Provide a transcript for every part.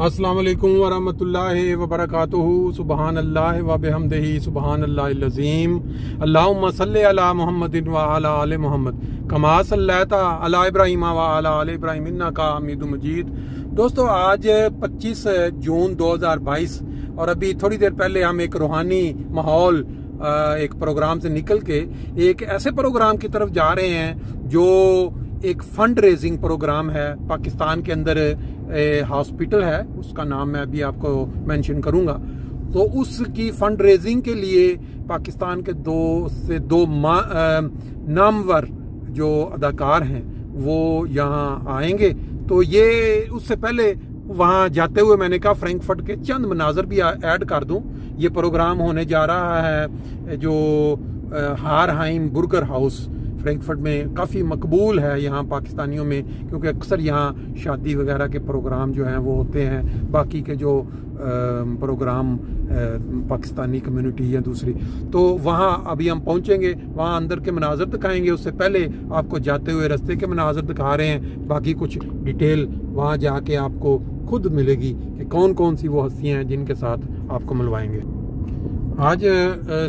अस्सलाम वालेकुम वरहमतुल्लाहि वबरकातुहू। सुबहान अल्लाह व बिहम्दिही सुबहान अल्लाहिल अज़ीम। अल्लाहुम्मा सल्लि अला मुहम्मदिन व अला आलि मुहम्मद कमा सल्लैता अला इब्राहीम व अला आलि इब्राहीम इन्नका हमीदुम मजीद। दोस्तों, आज 25 जून 2022 और अभी थोड़ी देर पहले हम एक रूहानी माहौल एक प्रोग्राम से निकल के एक ऐसे प्रोग्राम की तरफ जा रहे हैं जो एक फंड रेजिंग प्रोग्राम है। पाकिस्तान के अंदर हॉस्पिटल है, उसका नाम मैं अभी आपको मेंशन करूंगा। तो उसकी फंड रेजिंग के लिए पाकिस्तान के दो नामवर जो अदाकार हैं वो यहाँ आएंगे। तो ये उससे पहले वहाँ जाते हुए मैंने कहा फ्रैंकफर्ट के चंद मनाजर भी ऐड कर दूं। ये प्रोग्राम होने जा रहा है जो हारहाइम बुर्गर हाउस फ्रैंकफर्ट में काफ़ी मकबूल है यहाँ पाकिस्तानियों में, क्योंकि अक्सर यहाँ शादी वगैरह के प्रोग्राम जो हैं वो होते हैं। बाकी के जो प्रोग्राम पाकिस्तानी कम्युनिटी या दूसरी, तो वहाँ अभी हम पहुँचेंगे, वहाँ अंदर के मनाजर दिखाएंगे। उससे पहले आपको जाते हुए रास्ते के मनाजर दिखा रहे हैं। बाकी कुछ डिटेल वहाँ जाके आपको खुद मिलेगी कि कौन कौन सी वो हस्तियाँ हैं जिनके साथ आपको मिलवाएंगे। आज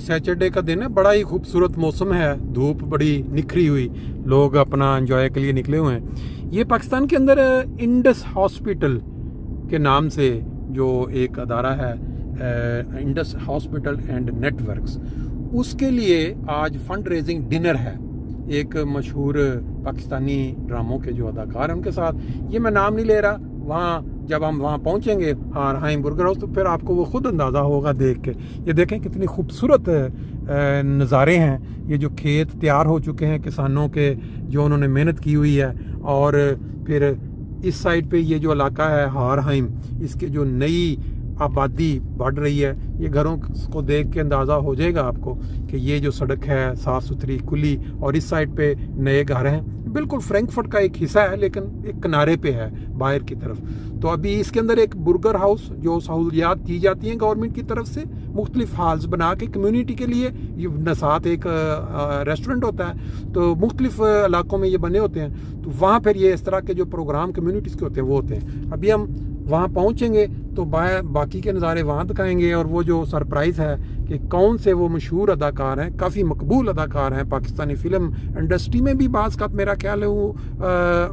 सैटरडे का दिन है, बड़ा ही खूबसूरत मौसम है, धूप बड़ी निखरी हुई, लोग अपना एंजॉय के लिए निकले हुए हैं। ये पाकिस्तान के अंदर इंडस हॉस्पिटल के नाम से जो एक अदारा है, इंडस हॉस्पिटल एंड नेटवर्क्स, उसके लिए आज फंड रेजिंग डिनर है। एक मशहूर पाकिस्तानी ड्रामों के जो अदाकार हैं उनके साथ, ये मैं नाम नहीं ले रहा। वहाँ जब हम वहाँ पहुँचेंगे हारहाइम बुर्गर हाउस, तो फिर आपको वो खुद अंदाज़ा होगा देख के। ये देखें कितनी खूबसूरत नज़ारे हैं। ये जो खेत तैयार हो चुके हैं किसानों के, जो उन्होंने मेहनत की हुई है। और फिर इस साइड पे ये जो इलाका है हारहाइम, इसके जो नई आबादी बढ़ रही है, ये घरों को देख के अंदाज़ा हो जाएगा आपको कि ये जो सड़क है साफ़ सुथरी खुली, और इस साइड पे नए घर हैं। बिल्कुल फ्रैंकफर्ट का एक हिस्सा है, लेकिन एक किनारे पे है बाहर की तरफ। तो अभी इसके अंदर एक बुर्गर हाउस जो सहूलियात की जाती हैं गवर्नमेंट की तरफ से, मुख्तलिफ हाल्स बना के कम्युनिटी के लिए, ये साथ एक रेस्टोरेंट होता है, तो मुख्तलिफ इलाकों में ये बने होते हैं। तो वहाँ फिर ये इस तरह के जो प्रोग्राम कम्युनिटीज़ के होते हैं वो होते हैं। अभी हम वहाँ पहुँचेंगे तो बाकी के नज़ारे वहाँ दिखाएंगे, और वो जो सरप्राइज़ है कि कौन से वो मशहूर अदाकार हैं, काफ़ी मकबूल अदाकार हैं पाकिस्तानी फ़िल्म इंडस्ट्री में भी। बाज़ का मेरा ख्याल है वो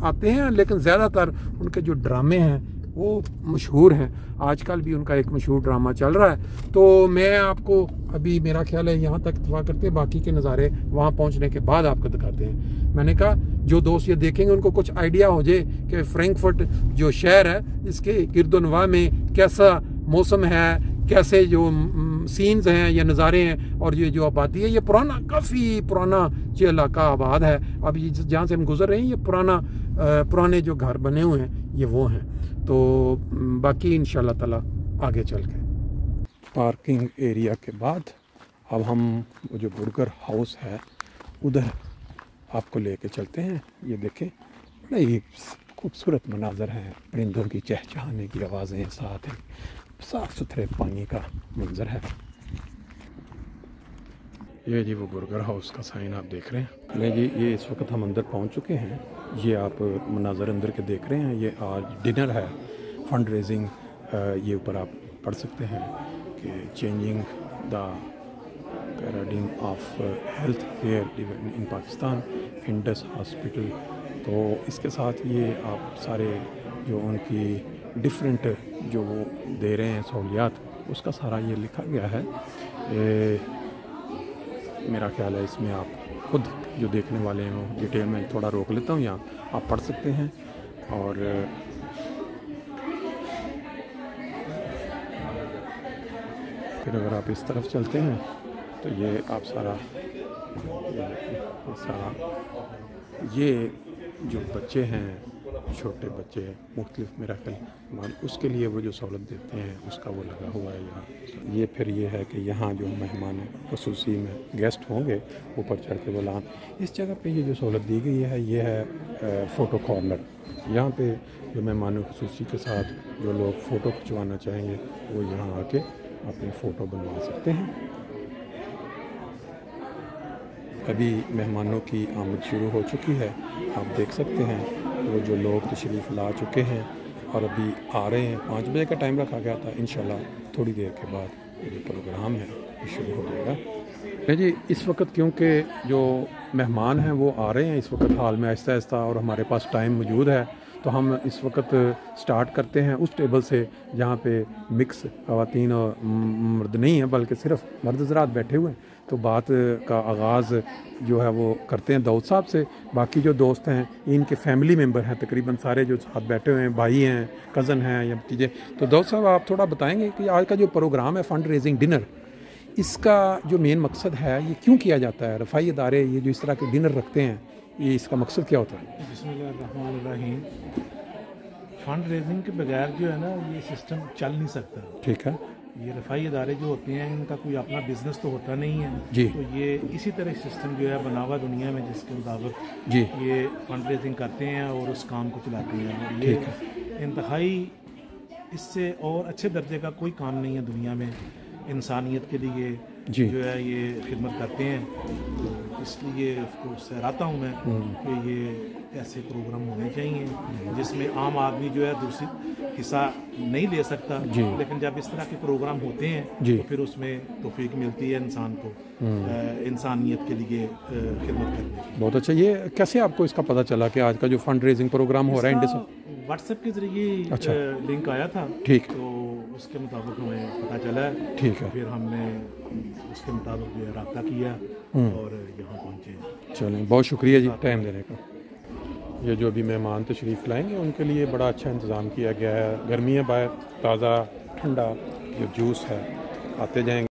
आते हैं, लेकिन ज़्यादातर उनके जो ड्रामे हैं वो मशहूर हैं। आजकल भी उनका एक मशहूर ड्रामा चल रहा है। तो मैं आपको अभी मेरा ख्याल है यहाँ तक इत्तफाक करते हैं, बाकी के नज़ारे वहाँ पहुँचने के बाद आपको दिखाते हैं। मैंने कहा जो दोस्त ये देखेंगे उनको कुछ आइडिया हो जाए कि फ्रैंकफर्ट जो शहर है इसके गिरदोनवा में कैसा मौसम है, कैसे जो सीन्स हैं या नज़ारे हैं। और ये जो आबादी है, ये पुराना, काफ़ी पुराना जो इलाका आबाद है। अब ये जहाँ से हम गुजर रहे हैं, ये पुराने जो घर बने हुए हैं ये वो हैं। तो बाकी इंशाल्लाह ताला आगे चल के पार्किंग एरिया के बाद अब हम वो जो बुर्गर हाउस है उधर आपको लेके चलते हैं। ये देखें, बड़े ही खूबसूरत मनाजर हैं, परिंदों की चहचहाने की आवाज़ें, साथ ही साफ़ सुथरे पानी का मंजर है। ये जी वो बुर्गर हाउस का साइन आप देख रहे हैं। नहीं जी, ये इस वक्त हम अंदर पहुंच चुके हैं। ये आप मनाजर अंदर के देख रहे हैं। ये आज डिनर है, फंड रेजिंग। ये ऊपर आप पढ़ सकते हैं कि changing the paradigm of health care in Pakistan, Indus hospital. तो इसके साथ ये आप सारे जो उनकी डिफरेंट जो वो दे रहे हैं सहूलियात, उसका सारा ये लिखा गया है। मेरा ख्याल है इसमें आप खुद जो देखने वाले हैं वो डिटेल में थोड़ा रोक लेता हूँ, यहाँ आप पढ़ सकते हैं। और फिर अगर आप इस तरफ चलते हैं तो ये आप सारा ये जो बच्चे हैं, छोटे बच्चे मुख्तलिफ मेरा ख्याल उसके लिए वो जो सहूलत देते हैं उसका वो लगा हुआ है यहाँ। ये फिर ये है कि यहाँ जो मेहमान ख़ुसूसी में गेस्ट होंगे ऊपर चढ़ के बुलान, इस जगह पे ये जो सहूलत दी गई है ये है फ़ोटो कॉर्नर। यहाँ पे जो मेहमान ख़ुसूसी के साथ जो लोग फ़ोटो खिंचवाना चाहेंगे वो यहाँ आके अपनी फ़ोटो बनवा सकते हैं। अभी मेहमानों की आमद शुरू हो चुकी है, आप देख सकते हैं। वो जो लोग तशरीफ़ ला चुके हैं اور ابھی آ رہے ہیں. 5 بجے کا ٹائم رکھا گیا تھا. انشاءاللہ تھوڑی دیر کے بعد یہ پروگرام ہے یہ شروع ہو جائے گا. جی اس وقت کیونکہ جو مہمان ہیں وہ آ رہے ہیں اس وقت حال میں آہستہ آہستہ، اور ہمارے پاس ٹائم موجود ہے، تو ہم اس وقت سٹارٹ کرتے ہیں اس ٹیبل سے جہاں پہ مکس خواتین اور مرد نہیں ہیں بلکہ صرف مرد حضرات بیٹھے ہوئے ہیں. تو بات کا آغاز جو ہے وہ کرتے ہیں داؤد صاحب سے. باقی جو دوست ہیں ان کے فیملی ممبر ہیں تقریباً سارے جو ساتھ بیٹھے ہوئے ہیں، بھائی ہیں، کزن ہیں یا بھتیجے. تو داؤد صاحب آپ تھوڑا بتائیں گے کہ آج کا جو پروگرام ہے فنڈ ریزنگ ڈنر، اس کا جو مین مقصد ہے یہ کیوں کیا جاتا ہے؟ رفاہی ادارے یہ جو اس طرح کے ڈنر رکھتے ہیں یہ اس کا مقصد کیا ہوتا ہے؟ بسم اللہ الرحمن الرحیم. فنڈ ریزنگ کے بغیر جو ہے نا یہ سسٹم چل نہیں سکتا. ٹھیک ہے. یہ رفاہی ادارے جو ہوتے ہیں ان کا کوئی اپنا بزنس تو ہوتا نہیں ہے جی. تو یہ اسی طرح سسٹم جو ہے بنا ہوا دنیا میں جس کے مطابق جی یہ فنڈ ریزنگ کرتے ہیں اور اس کام کو چلاتے ہیں. اور یہ انتہائی اس سے اور اچھے درجے کا کوئی کام نہیں ہے دنیا میں. انسانیت کے لیے جی جو ہے یہ خدمت کرتے ہیں. تو اس لیے اس کو سہراتا ہوں میں کہ یہ ایسے پروگرام ہونے چاہیے جس میں عام آدمی جو ہے دوسری حصہ نہیں لے سکتا. جی. لیکن جب اس طرح کے پروگرام ہوتے ہیں جی. تو پھر اس میں توفیق ملتی ہے انسان کو انسانیت کے لیے خدمت کرنے کی. بہت اچھا. یہ کیسے آپ کو اس کا پتہ چلا کہ آج کا جو فنڈ ریزنگ پروگرام ہو رہا ہے انڈیا سے؟ واٹس ایپ کے ذریعے لنک آیا تھا. ٹھیک. تو اس کے مطابق ہمیں پتہ چلا ہے. ٹھیک ہے. پھر ہم نے اس کے مطابق جو ہے رابطہ کیا اور یہاں پہنچے. چلیں بہت شکریہ جی ٹائم دینے کا. یہ جو ابھی مہمان تشریف لائیں گے ان کے لیے بڑا اچھا انتظام کیا گیا ہے. گرمی ہے باہر، تازہ ٹھنڈا جو جوس ہے آتے جائیں گے.